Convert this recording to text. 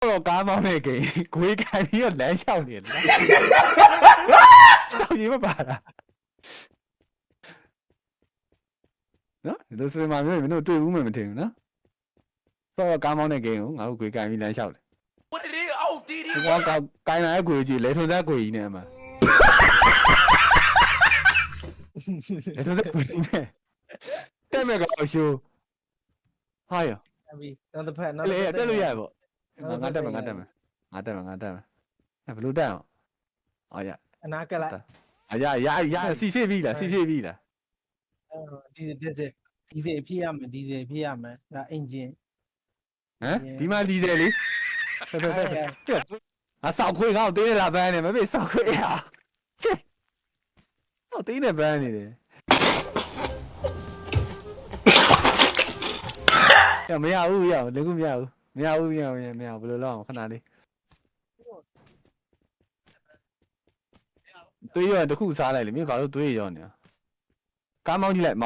တော့ကားမောင်းနေကိခွေးကန်ပြီးတော့လမ်းလျှောက်နေတယ်စောက်ကြီးမပါလားနော်ဒီလိုဆိုမှမင်းတို့တွေ့ဘူးမှမထင်ဘူးနော်တော့ကားမောင်းနေကိကိုငါတို့ခွေးကန်ပြီးလမ်းလျှောက်တယ်ဒီကောင်ကိုင်လာတဲ့ခွေးကြီးလေထွန်သက်ခွေးကြီးနဲ့အမှလေထွန်သက်ခွေးကြီးနဲ့တဲ့မဲ့ကောင်ရှိုးဟာရနောက်တစ်ဖက်နောက် လေတက်လို့ရပေါ့ငါတက်မယ်ဘယ်လိုတက်အောင်အော်ရ အနာကလိုက်ရစီဖြည့်ပြီလားဒီဇယ်ဖြည့်ရမယ်ဒါအင်ဂျင် ဟမ်ဒီမှာလီတယ်လေဖက်ငါစောက်ခွေးငါ့ကိုတင်းရလာပန်းနေမမေ့စောက်ခွေးရချစ်ဟောတင်းနေပန်းနေတယ်ရမရဘူးရလည်းခုမရဘူးဘယ်လိုလုပ်အောင်ခဏလေးတွေးရတခုစားလိုက်လေမင်းဘာလို့တွေးရောနေကားမောင်းကြည့်လိုက်